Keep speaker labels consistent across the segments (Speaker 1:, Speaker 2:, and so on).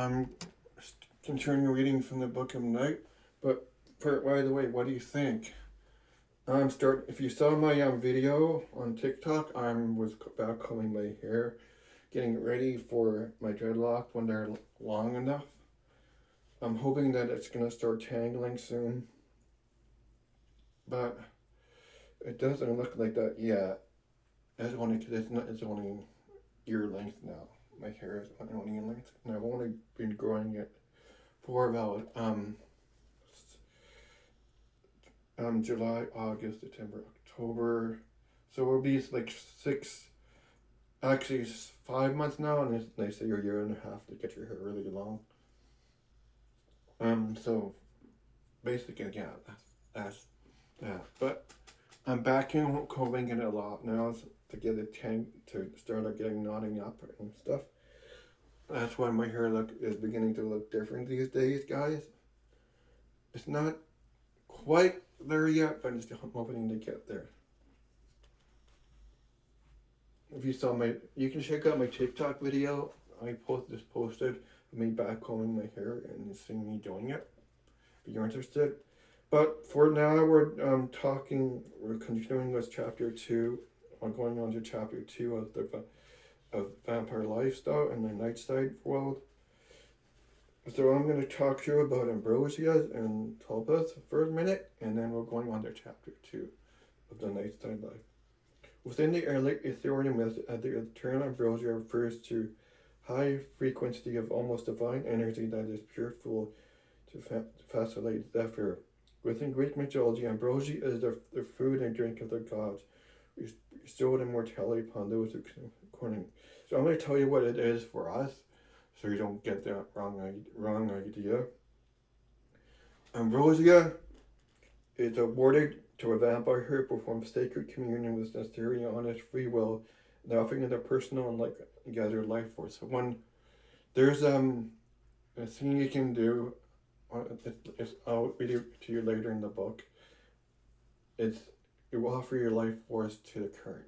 Speaker 1: I'm continuing reading from the Book of Night. But by the way, what do you think? If you saw my video on TikTok, I was back combing my hair, getting ready for my dreadlock when they're long enough. I'm hoping that it's gonna start tangling soon, but it doesn't look like that yet. It's only ear length now. My hair is only ear length, and I've only been growing it for about July, August, September, October. So it'll be like actually 5 months now, and they say a year and a half to get your hair really long. So basically, yeah, that's that. But I'm back in combing it a lot now to get it to start getting knotting up and stuff. That's why my hair is beginning to look different these days, guys. It's not quite there yet, but I'm hoping to get there. If you saw you can check out my TikTok video. I posted me back combing my hair and seeing me doing it. If you're interested. But for now, we're continuing with chapter 2. I'm going on to chapter 2 of Vampire Lifestyle in the Nightside world. So I'm going to talk to you about Ambrosias and Tulpas for a minute, and then we're going on to chapter 2 of the Nightside life. Within the early Ethereum myth, the term ambrosia refers to high frequency of almost divine energy that is pure fuel to facilitate zephyr. Within Greek mythology, ambrosia is the food and drink of the gods, bestowed immortality upon those who according. So I'm going to tell you what it is for us, so you don't get that wrong idea. Ambrosia is awarded to a vampire who performs sacred communion with sincerity, honest free will, and offering their personal and gathered life force. So when there's a thing you can do, I'll read it to you later in the book. You offer your life force to the current.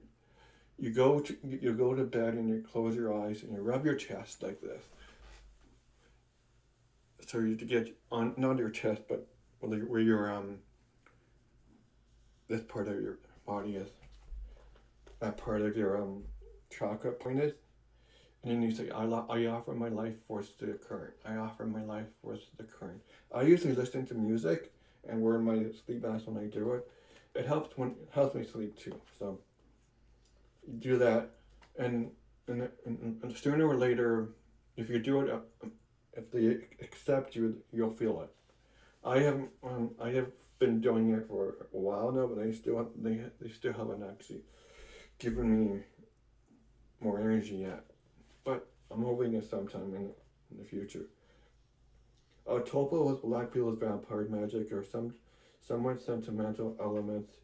Speaker 1: You go to bed and you close your eyes and you rub your chest like this. So you get on not your chest, but where your this part of your body is, that part of your chakra point is, and then you say, I offer my life force to the current. I offer my life force to the current. I usually listen to music and wear my sleep mask when I do it. It helps me sleep too. So you do that, and sooner or later, if you do it, if they accept you, you'll feel it. I have been doing it for a while now, but they still haven't actually given me more energy yet. But I'm hoping it sometime in the future. Topo with Blackfield's vampire magic or somewhat sentimental elements.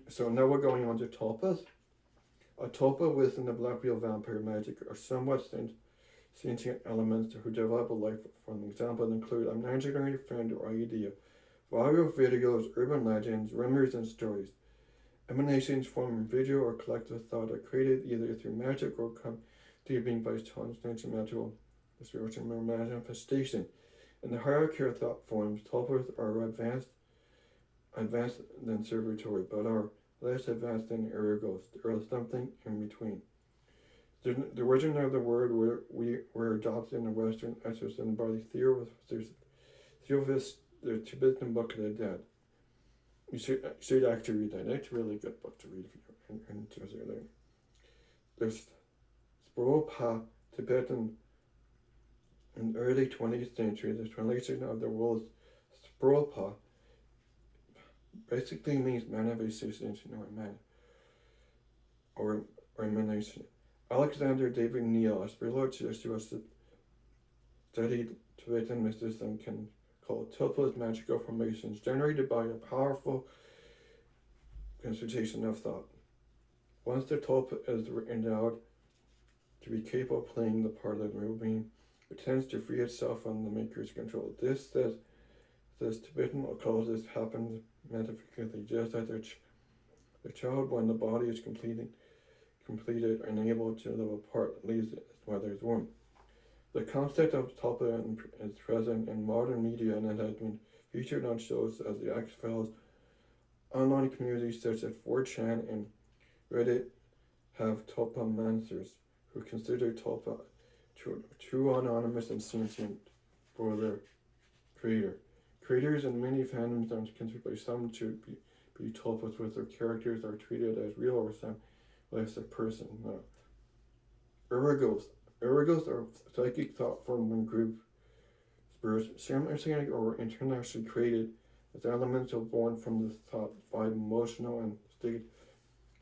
Speaker 1: So now we're going on to Tulpas. Tulpa within the Blackfield vampire magic are somewhat sentient elements who develop a life form. Examples include an imaginary friend or idea, viral videos, urban legends, rumors, and stories. Emanations from video or collective thought are created either through magic or come to being by sentimental spiritual manifestation. In the hierarchy of thought forms, tulpas are advanced than servitory, but are less advanced than ergos. There is something in between. The origin of the word were adopted in the Western exorcism by the Theophilus, the Tibetan Book of the Dead. You should actually read that. It's a really good book to read if you're interested. There's Sprolpa, Tibetan. In the early 20th century, the translation of the word Sprolpa basically means manifestation or emanation. Alexander David Neal, a spiritualist who has studied Tibetan mysticism, can call tulpas magical formations generated by a powerful concentration of thought. Once the tulpa is endowed to be capable of playing the part of the real being, it tends to free itself from the maker's control. This says Tibetan occultists happens metaphysically, just as the child, when the body is completed and able to live apart, leaves its mother's womb. The concept of tulpa is present in modern media and it has been featured on shows as the X-Files. Online communities such as 4chan and Reddit have tulpamancers who consider tulpa true anonymous and sentient for their creator. Creators and many fandoms are considered by some to be tulpas with their characters are treated as real or some less a person. Uragos. Uragos are psychic thought forming group spirits, simultaneously or internationally created as elemental born from the thought, vibe, emotional, and state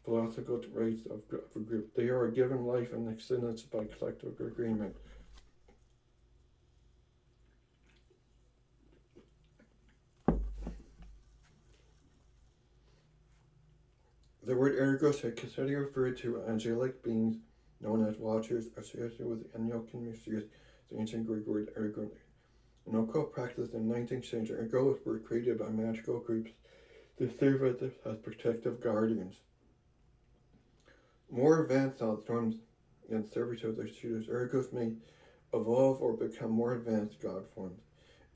Speaker 1: philosophical traits of a group. They are given life and existence by collective agreement. The word ergos is considered referred to angelic beings known as watchers associated with Enochian mysterious, the ancient Greek word ergon. In occult practice in the 19th century, ergos were created by magical groups to serve as protective guardians. More advanced thought forms and service of their students, ergos may evolve or become more advanced god forms.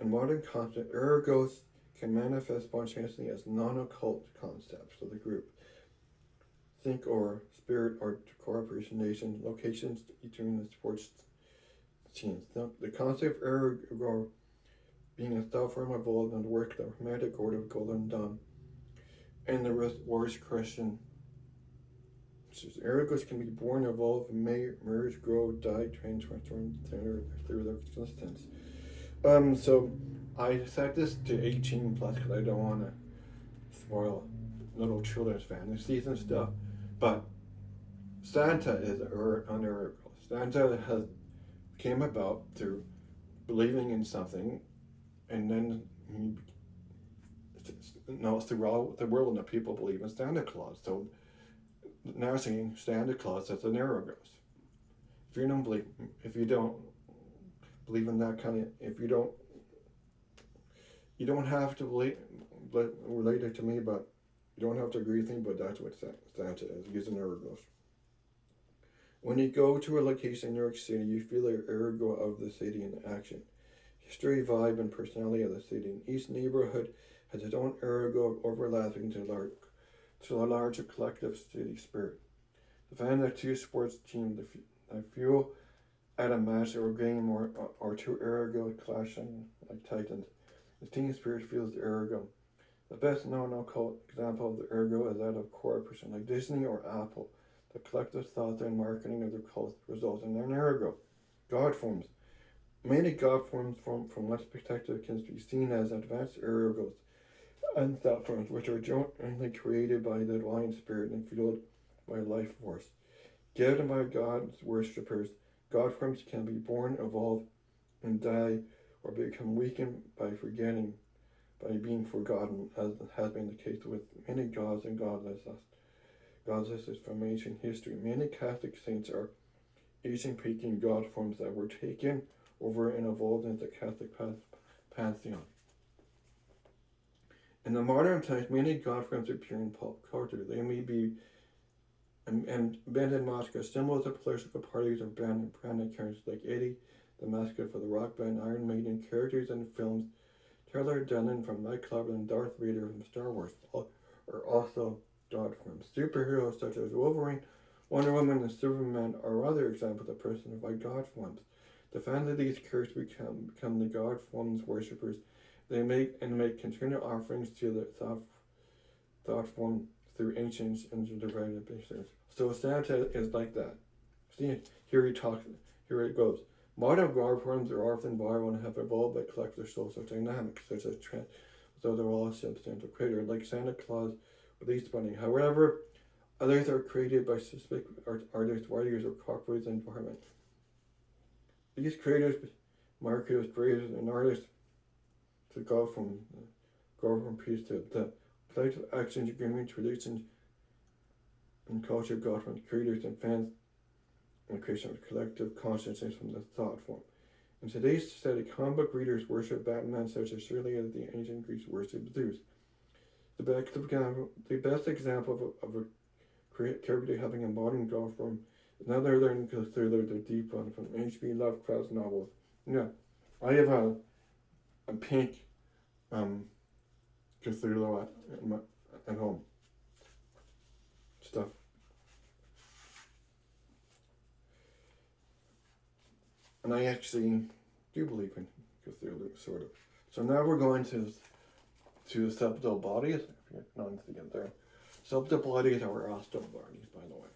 Speaker 1: In modern concept, ergos can manifest spontaneously as non-occult concepts of the group. Think or spirit or cooperation nation locations between the sports teams. Now, the concept of ergo being a thought form evolved in the work of the romantic order of Golden Dawn and the worst Christian. Ergos can be born, evolve, merge, grow, die, transform through their existence. So I set this to 18 plus because I don't want to spoil little children's fantasies and stuff. But Santa is an Ergo. Santa has came about through believing in something, and then throughout the world, and people believe in Santa Claus. So now saying Santa Claus as an Ergo. If you don't believe in that kind of, if you don't have to relate it to me, but you don't have to agree with me, but that's what Santa is. He's an Ergo. When you go to a location in New York City, you feel the ergo of the city in action. History, vibe, and personality of the city. Each neighborhood has its own ergo overlapping to a larger collective city spirit. The fans of two sports teams, the fuel at a match or game or two ergo clashing like titans. The team spirit feels the ergo. The best known occult example of the ergo is that of corporations like Disney or Apple. The collective thought and marketing of their cult results in an ergo. God forms. Many God forms from one's perspective can be seen as advanced ergos and thought forms which are jointly created by the divine spirit and fueled by life force. Given by God's worshippers, God forms can be born, evolve, and die, or become weakened by being forgotten, as has been the case with many gods and goddesses from ancient history. Many Catholic saints are Asian pagan god forms that were taken over and evolved into the Catholic pantheon. In the modern times, many god forms appear in pop culture. They may be embedded mascots, symbols of political parties, or branded characters like Eddie, the mascot for the rock band Iron Maiden, characters in films. Taylor Dunnan from Nightclub and Darth Vader from Star Wars are also god forms. Superheroes such as Wolverine, Wonder Woman, and Superman are other examples of personified god forms. The fans of these characters become the god forms worshippers. They make continual offerings to the thought form through ancient and divided bases. So Santa is like that. See, here it goes. Modern god forms are often viral and have evolved by collective social dynamics, such as trends, so they're all substantial creator, like Santa Claus or Easter Bunny. However, others are created by specific artists, writers, or corporate environment. These creators, marketers, creators, and artists to go from priesthood. The collective actions, agreement, traditions, and culture got from creators and fans and creation of collective consciousness from the thought form. In today's society, comic book readers worship Batman such as surely as the ancient Greeks worshipped Zeus. The best example of a character having a modern god form Now they're learning Cthulhu, the deep one from H.P. Lovecraft's novels. Yeah, I have a pink um, Cthulhu at home. Stuff. And I actually do believe in Cthulhu, sort of. So now we're going to the subtle bodies. If you're not to get there. Subtle bodies are astral bodies, by the way.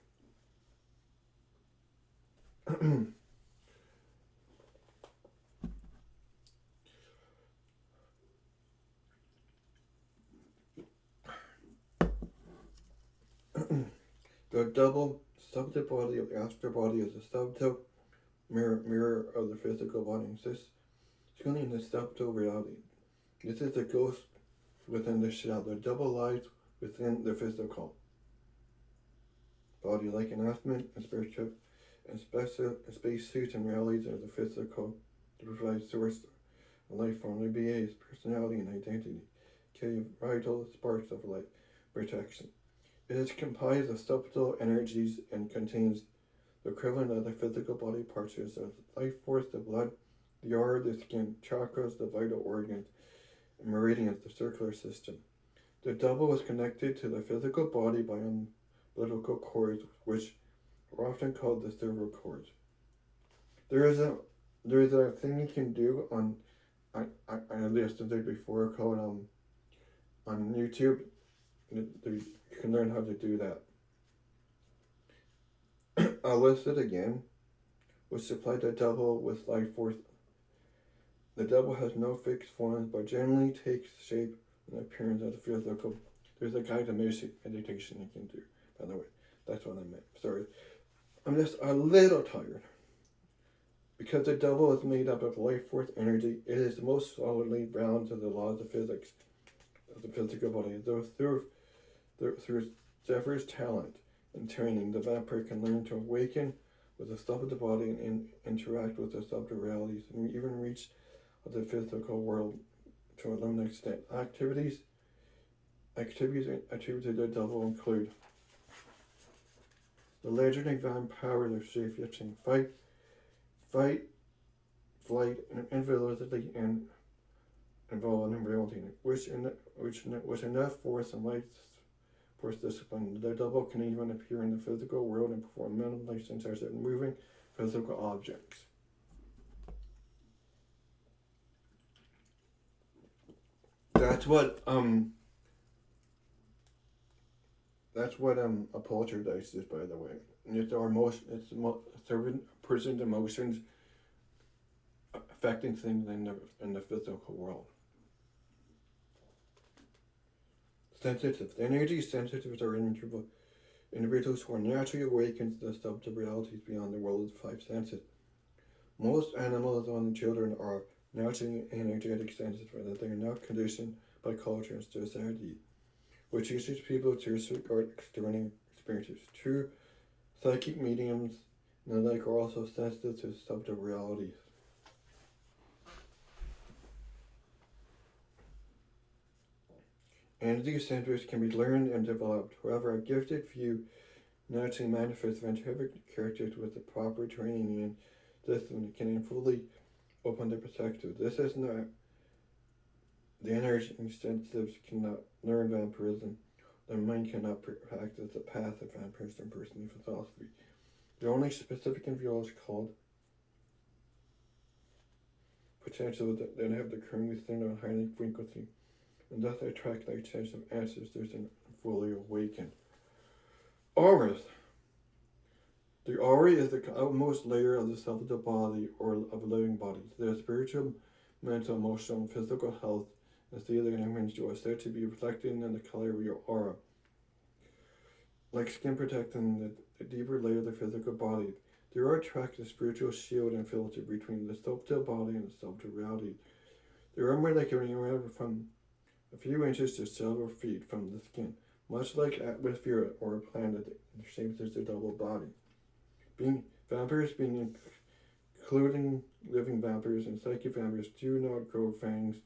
Speaker 1: The double subtle body of the astral body is a subtle mirror of the physical body. This truly in the subtle reality. This is the ghost within the shell. The double lies within the physical body, like an astronaut, a spaceship, and spacesuits and realities of the physical to provide source of life form. The BA's personality and identity carry vital sparks of life protection. It is comprised of subtle energies and contains the equivalent of the physical body parts such as life force, the blood, the aura, the skin, chakras, the vital organs, and meridians, the circular system. The double is connected to the physical body by umbilical cords, which are often called the silver cords. There is a thing you can do on I listed it before called on YouTube. You can learn how to do that. I'll list it again. Which supply the double with life force. The double has no fixed form, but generally takes shape and appearance of the physical. There's a guided meditation you can do, by the way. That's what I meant. Sorry. I'm just a little tired. Because the double is made up of life force energy, it is most solidly bound to the laws of physics of the physical body. Though through Zephyr's talent and training, the vampire can learn to awaken with the stuff of the body and interact with the subtle realities and even reach the physical world to a limited extent. Activities attributed to the double include the legendary Vampyre, the shape-shifting fight, flight, and invisibility, and invulnerability, which with enough force and light force discipline, the double can even appear in the physical world and perform manipulations such as moving physical objects. That's what a poltergeist is, by the way. It's the person's emotions affecting things in the physical world. Sensitive. The energy sensitives are individuals who are naturally awakened to the subtle realities beyond the world of the five senses. Most animals and children are naturally energetic sensitive, that they are not conditioned by culture and society, which teaches people to disregard external experiences. True psychic mediums and the like are also sensitive to subtle realities. Energy centers can be learned and developed. However, a gifted few naturally manifest vampiric characters with the proper training and discipline can fully open their perspective. This is not the energy sensitives cannot learn vampirism. The mind cannot practice the path of vampirism personal philosophy. The only specific individual is called potential that have the current within a high frequency, and thus attract the attention of ancestors and fully awakened. Auras. The aura is the utmost layer of the self of the body or of living bodies. Their spiritual, mental, emotional, and physical health and state of individual are said to be reflected in the color of your aura. Like skin protecting the deeper layer of the physical body, the aura attracts a spiritual shield and filter between the subtle body and the subtle reality. The aura like anywhere from a few inches to several feet from the skin, much like atmosphere or a planet that shapes as a double body. Vampires, including living vampires and psychic vampires, do not grow fangs,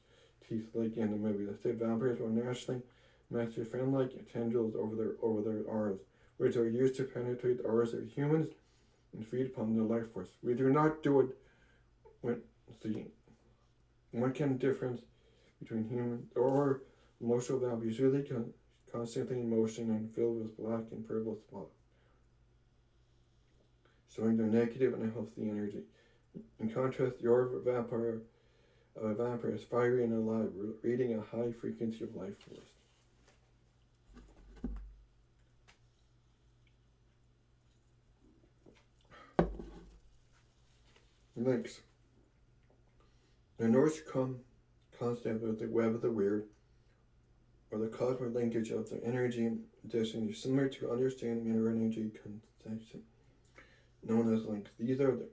Speaker 1: teeth like in the movie. Instead, vampires will naturally master fan-like tendrils over their auras, which are used to penetrate the auras of humans and feed upon the life force. We do not do it with the one kind of difference between human or emotional values really constantly in motion and filled with black and purple spot, showing their negative and healthy energy. In contrast, your vampire is fiery and alive, reading a high frequency of life force. Links. The Norse concept of the web of the weird, or the cosmic linkage of the energy and destiny, similar to understanding inner energy conception, known as links. These are the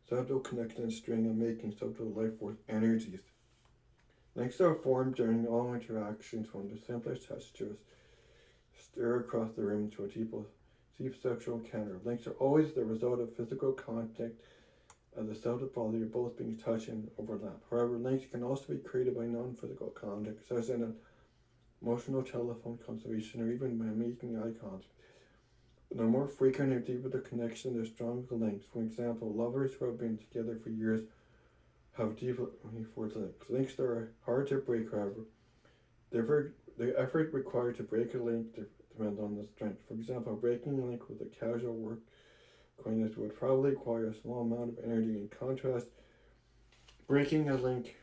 Speaker 1: subtle connections string of making subtle life force energies. Links are formed during all interactions from the simplest gestures stir across the room to a deep sexual encounter. Links are always the result of physical contact of the subtle body of both being touched and overlap. However, links can also be created by non-physical contact, such as an emotional telephone conversation or even by making eye contact. The more frequent and deeper the connection, the stronger the links. For example, lovers who have been together for years have deeper force links. Links that are hard to break, however. The effort required to break a link depends on the strength. For example, breaking a link with a casual work acquaintance would probably require a small amount of energy. In contrast, breaking a link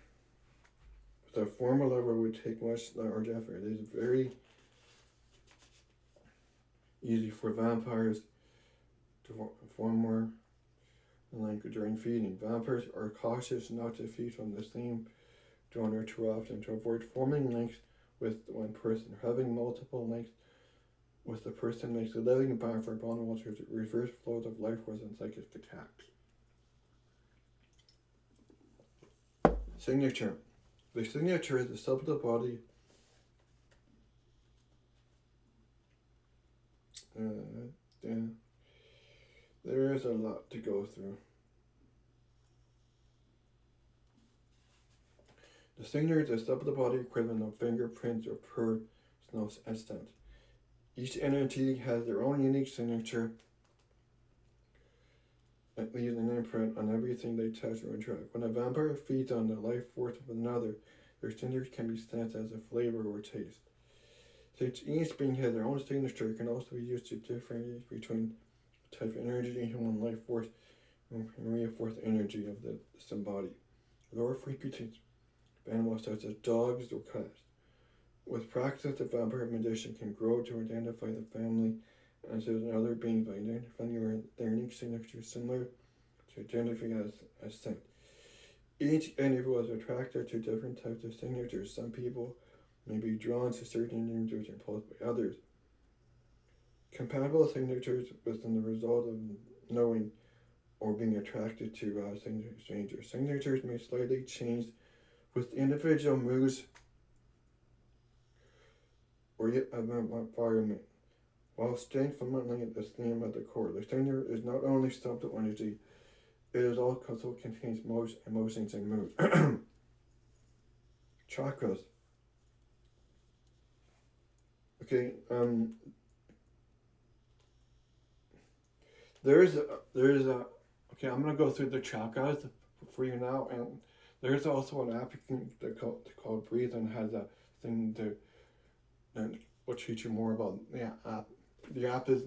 Speaker 1: with a formal lover would take much larger effort. It is very easy for vampires to form more link during feeding. Vampires are cautious not to feed from the same donor too often to avoid forming links with one person. Having multiple links with the person makes the living vampire vulnerable to reverse flows of life force and psychic attacks. Signature. The signature is the subtle body there is a lot to go through. The signature is the subtle body equivalent of fingerprints or personal essence. Each entity has their own unique signature and leaves an imprint on everything they touch or interact. When a vampire feeds on the life force of another, their signature can be sensed as a flavor or taste. Since each being has their own signature, it can also be used to differentiate between the type of energy in human life force and reinforce the energy of the symbiote. Lower frequencies of animals such as dogs or cats. With practice, the vampire magician can grow to identify the family and other beings by identifying their unique signature similar to identifying as scent. Each individual is attracted to different types of signatures. Some people may be drawn to certain signatures and pulled by others. Compatible signatures within the result of knowing or being attracted to strangers. Signatures may slightly change with individual moods or environment, while staying fundamentally the same at the core. The signature is not only subtle energy, it is also contains emotions and mood. Chakras. Okay, okay, I'm gonna go through the chakras for you now, and there's also an app you can called Breathe and has a thing to and will teach you more about the app. The app is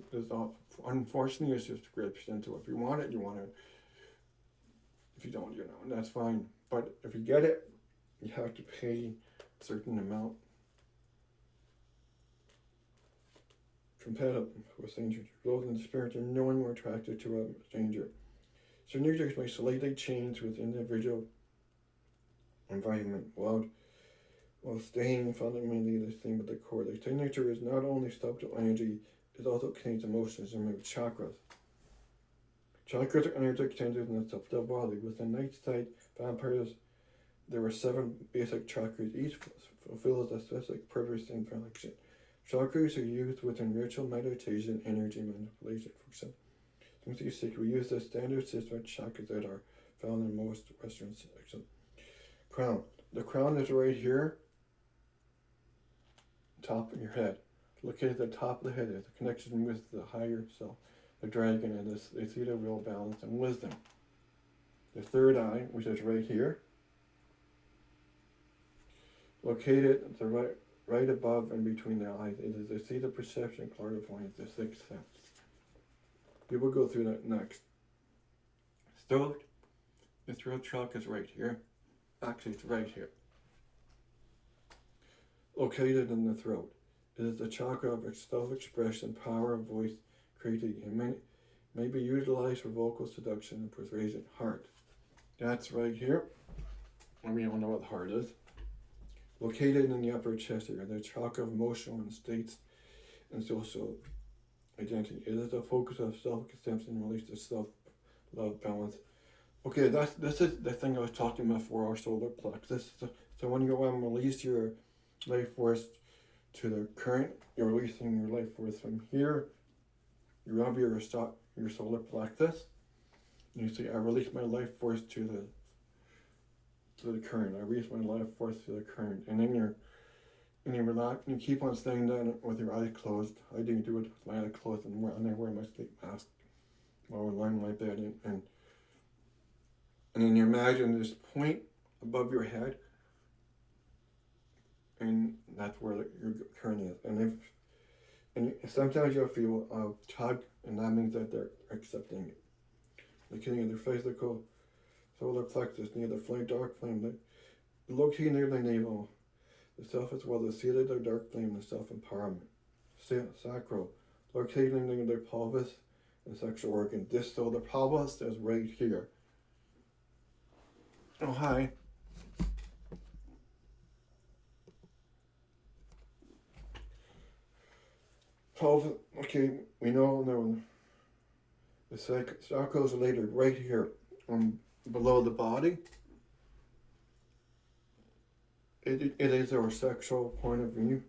Speaker 1: unfortunately it's just a subscription, so if you want it, you want it. If you don't, and that's fine. But if you get it, you have to pay a certain amount. Compatible with strangers. Both in the spirit of knowing or attracted to a stranger. Signatures may slightly change with individual environment while staying fundamentally the same at the core. The signature is not only subtle energy, it also contains emotions and mood. Chakras. Chakras are energetic centers in the subtle body. Within night sight vampires, there are 7 basic chakras. Each fulfills a specific purpose and function. Chakras are used within ritual meditation, energy manipulation. For example, we use the standard system of chakras that are found in most Western systems. Crown. The crown is right here, top of your head. Located at the top of the head is the connection with the higher self. the dragon, and they see the real balance and wisdom. The third eye, which is right here, located at the right above and between the eyes, it is the seat of perception, clairvoyance, the sixth sense. We will go through that next. Throat, the throat chakra is right here. Actually, it's right here. Located in the throat. It is the chakra of self-expression, power of voice, creativity, and may be utilized for vocal seduction and persuasion. Heart. That's right here. And we all know what the heart is. Located in the upper chest area, the chakra of emotional and states and social identity. It is the focus of self-acceptance and release to self-love balance. Okay, this is the thing I was talking about for our solar plexus. So when you release your life force to the current, you're releasing your life force from here. You rub your solar plexus. And you say, I release my life force to the current. I release my life force to the current. And then you relax, and you keep on saying that with your eyes closed. I do it with my eyes closed, and I wear my sleep mask while I'm lying in my bed, and then you imagine this point above your head, and that's where your current is. And sometimes you'll feel a tug, and that means that they're accepting it. Like in their physical solar plexus near the dark flame, located near the navel, the self as well, the seat of the dark flame, the self-empowerment. Sacral, located near the pelvis and sexual organ. So the pelvis is right here. Oh, hi. Pelvis, okay, we know the sacral is later right here, below the body. It is our sexual point of view.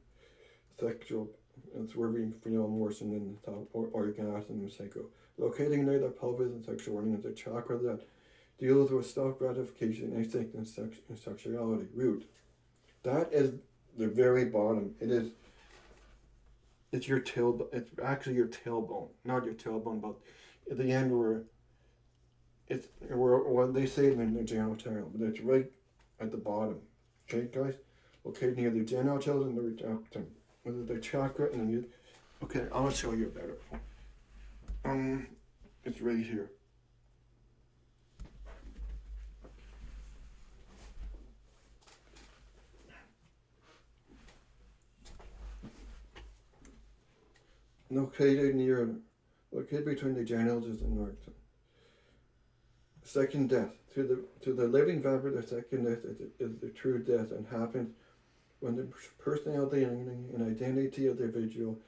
Speaker 1: Sexual, it's where we feel emotion in the top, or orgasm and psycho. Locating near the pelvis and sexual organ is a chakra that deals with self-gratification, instinct, and sexuality. Root. That is the very bottom. It's your tailbone. It's actually your tailbone, not your tailbone, but at the end where what they say in the genitalia, but it's right at the bottom. Okay, guys. Located near the genitals and the rectum. With the chakra and the okay, I'll show you better. It's right here. Located between the genitals and the rectum. Second death. To the living vampire, the second death is the true death and happens when the personality and identity of the individual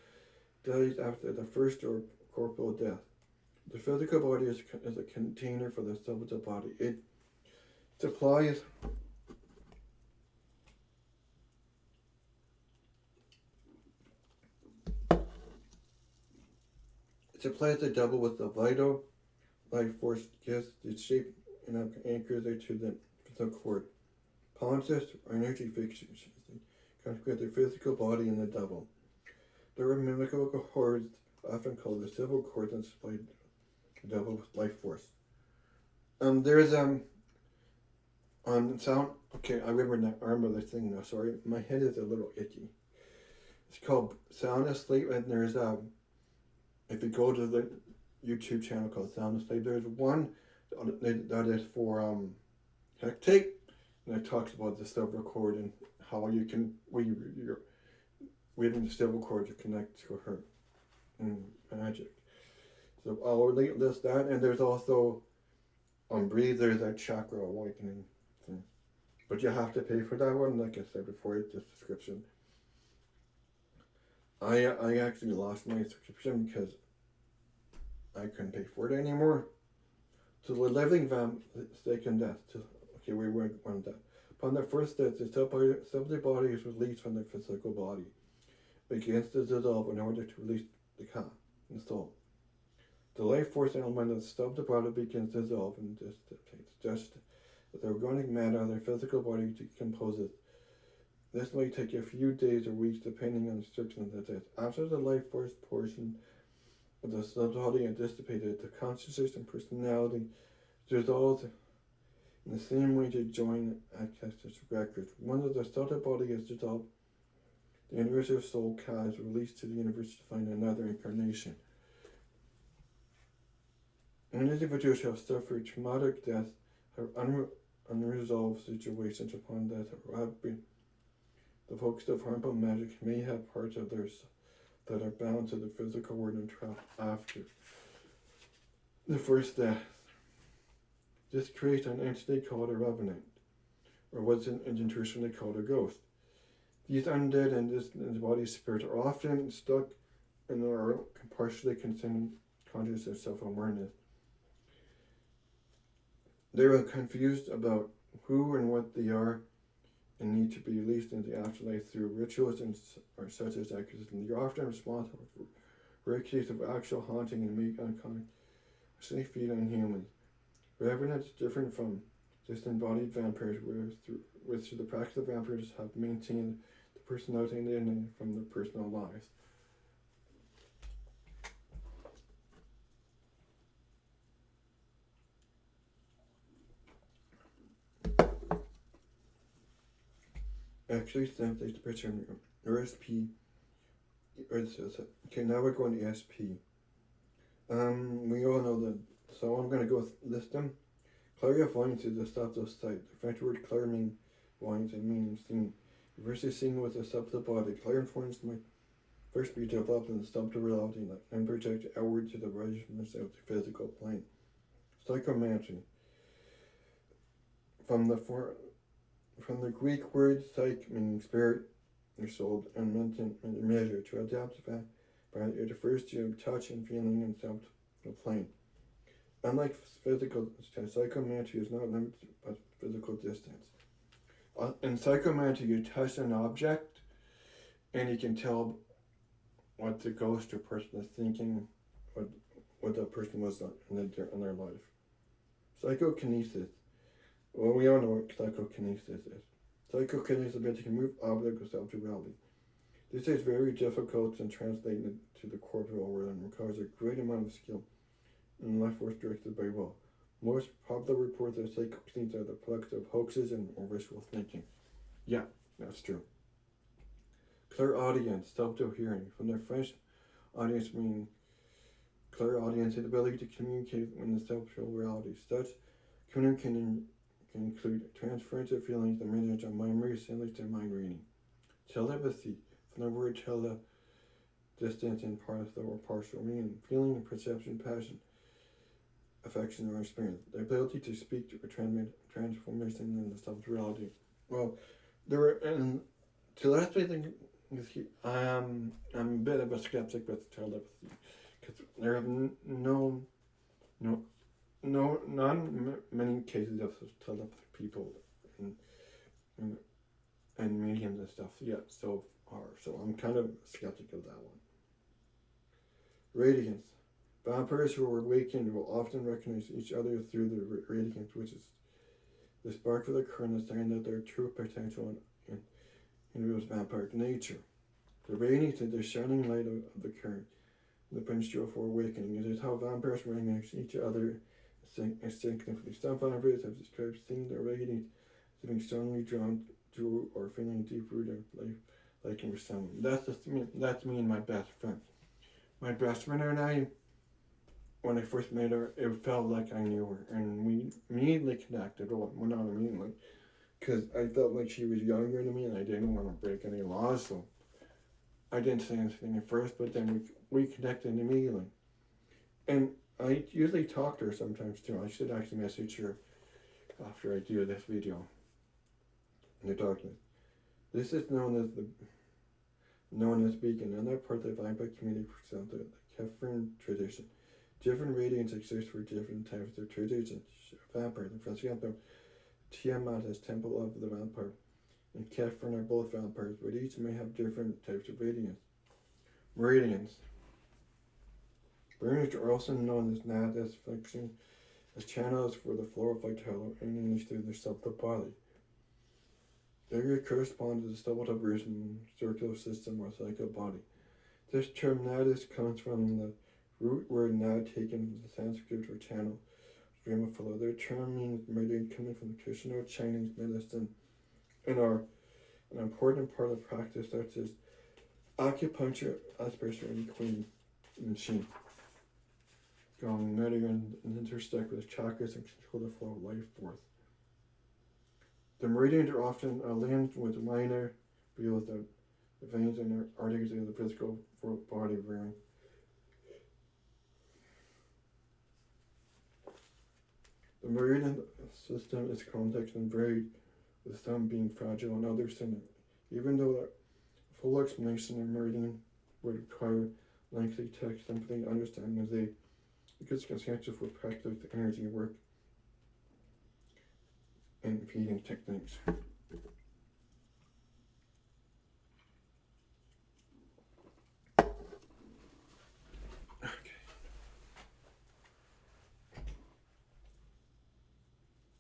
Speaker 1: dies after the first or corporal death. The physical body is a container for the soul of the body. It supplies the devil with the vital life force, gets the shape and anchors it to the cord. Palimpsest or energy fixation consecrate the physical body and the devil. There are mimical cords, often called the civil cords, and supply the devil with life force. There's on sound. Okay, I remember this thing now. Sorry, my head is a little itchy. It's called Sound Asleep, and there's if you go to the YouTube channel called Sound Asleep, there's one that is for hectate, and it talks about the silver cord and how you can you're reading the silver cord to connect to her in magic. So I'll list that, and there's also breathe. There's that chakra awakening thing, but you have to pay for that one. Like I said before, it's the subscription. I actually lost my subscription because I couldn't pay for it anymore. So the living vamp, second death. Okay, we went on that. Upon the first death, the subject body is released from the physical body. It begins to dissolve in order to release the soul. The life force element of the subject body begins to dissolve and dissipates, just as the organic matter of the physical body decomposes. This may take a few days or weeks depending on the circumstances of the death. After the life force portion With the subtlety anticipated, the consciousness and personality dissolved in the same way to join Akasha's records. One of the subtle body is dissolved, the universal soul Ka is released to the universe to find another incarnation. When individuals have suffered traumatic death, have unresolved situations upon death, or have been the focus of harmful magic, may have parts of theirs that are bound to the physical world and trapped after the first death. This creates an entity called a revenant, or what's traditionally called a ghost. These undead and disembodied spirits are often stuck in or partially conscious of self-awareness. They are confused about who and what they are and need to be released into the afterlife through rituals or such as exorcism. They are often responsible for rare cases of actual haunting and make unconsciously feed on humans. Revenants different from disembodied vampires, which through the practice of vampires have maintained the personality and identity from their personal lives. Actually, translates the picture RSP. Okay, now we're going to SP. We all know that, so I'm going to go list them. Clairvoyance is a subtle sight. The French word clair means voyance and meaning seen. Versus seeing with a subtle body. Clairvoyance might first be developed in the subtle reality and project outward to the righteousness of the physical plane. Psychomancy. From the Greek word psyche, meaning spirit or soul, and measure, to adapt the fact, it refers to touch and feeling in subtle plane. Unlike physical distance, psychomancy is not limited by physical distance. In psychomancy, you touch an object and you can tell what the ghost or person is thinking, what that person was in their life. Psychokinesis. Well, we all know what psychokinesis is. Psychokinesis is the ability to move objects with self-reality. This is very difficult in translating to the corporeal world and requires a great amount of skill and life force directed by will. Most popular reports of psychokinesis are the product of hoaxes or wishful thinking. Yeah, that's true. Clairaudience, subtle hearing. From the French audience meaning clairaudience, the ability to communicate in the subtle reality. Such communication can include transference of feelings, the management of memory, similar to mind reading. Telepathy, from the word tele, distance and partial or partial meaning. Feeling, perception, passion, affection, or experience. The ability to speak or transmit transformation in the subtle reality. Well, telepathy, I'm a bit of a skeptic with telepathy because there have not many cases of telepathy people and mediums and stuff yet so far. So I'm kind of skeptic of that one. Radiance. Vampires who are awakened will often recognize each other through the radiance, which is the spark of the current, a sign that their true potential and reveals vampire nature. The radiance is the shining light of the current, the principle for awakening. It is how vampires recognize each other instinctively. Some vampires have described seeing their radiance as being strongly drawn to or feeling deep-rooted liking for someone. That's me and my best friend. My best friend and I, when I first met her, it felt like I knew her, and we immediately connected. Well, not immediately, because I felt like she was younger than me, and I didn't want to break any laws, so I didn't say anything at first, but then we connected immediately. And I usually talk to her sometimes too. I should actually message her after I do this video in the darkness. This is known as Beacon, another part of the vampire community for example, the Kefren tradition. Different radiance exists for different types of traditions. Vampire, for example, Tiamat is Temple of the Vampire, and Kefren are both vampires, but each may have different types of radiance. Meridians. Meridians are also known as Nadas function as channels for the flow of vitality and English through their subtle body. They correspond to the subtle version circular system or cycle body. This term Nadas comes from the root word now taken from the Sanskrit or channel stream of flow. The term means meridian coming from the traditional Chinese medicine and are an important part of practice such as acupuncture, aspiration, and queen and qi. Meridian intersect with chakras and control the flow of life force. The meridians are often linked with minor because the veins and arteries of the physical body vary. The meridian system is complex and varied, with some being fragile and others thin. Even though the full explanation of meridian would require lengthy text, simply understanding as a good consensus for practice energy work and feeding techniques.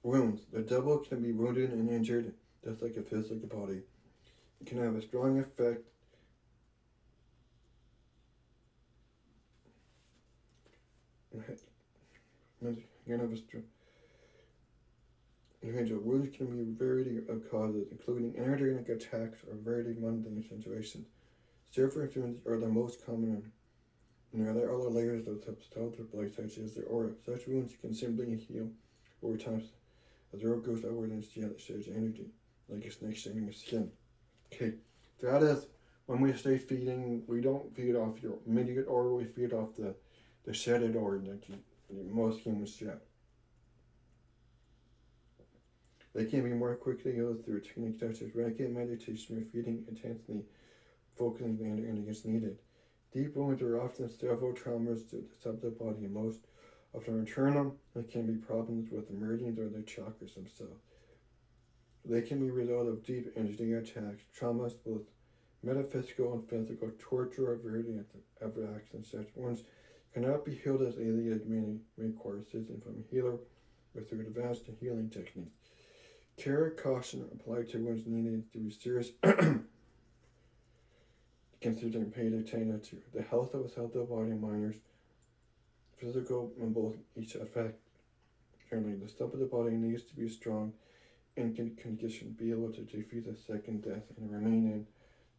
Speaker 1: Wounds. The devil can be wounded and injured just like a physical body. It can have a strong effect wounds can be a variety of causes, including energetic attacks or very mundane situations. Surface wounds are the most common, and there are other layers of substantial blood, such as the aura. Such wounds can simply heal over time as the aura goes outward and shares energy, like a snake shedding its skin. Okay, that is when we say feeding, we don't feed off your immediate aura, we feed off the shedded aura that most humans shed. They can be more quickly healed through techniques such as Reiki meditation or feeding intensely, focusing the energy as needed. Deep wounds are often several traumas to the subject body, and most often internal. There can be problems with the meridians or the chakras themselves. They can be a result of deep energy attacks, traumas, both metaphysical and physical, torture, or variety of actions. Such wounds cannot be healed as easily as many require assistance from a healer or through advanced healing techniques. Care, caution applied to wounds needed to be serious. Considering paying attention to the health of the body and minors, physical and both each affect. Generally, the stump of the body needs to be strong and can condition be able to defeat a second death and remain in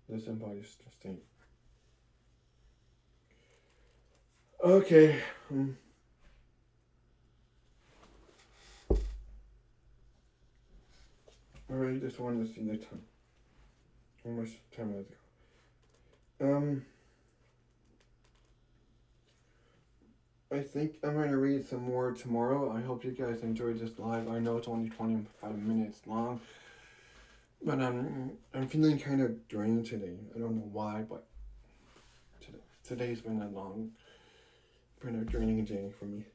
Speaker 1: this embodied state. Okay. I really just wanted to see the time. How much time has it go? I think I'm going to read some more tomorrow. I hope you guys enjoyed this live. I know it's only 25 minutes long, but I'm feeling kind of drained today. I don't know why, but today's been a long, kind of draining day for me.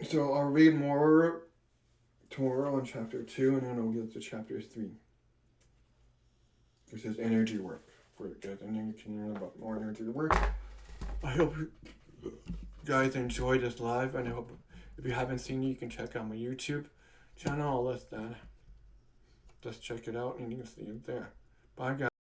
Speaker 1: So I'll read more tomorrow on chapter 2, and then I'll get to chapter 3, which is energy work. For you guys, and then you can learn about more energy work. I hope you guys enjoyed this live, and I hope if you haven't seen it, you can check out my YouTube channel. I'll list that. Just check it out, and you can see it there. Bye, guys.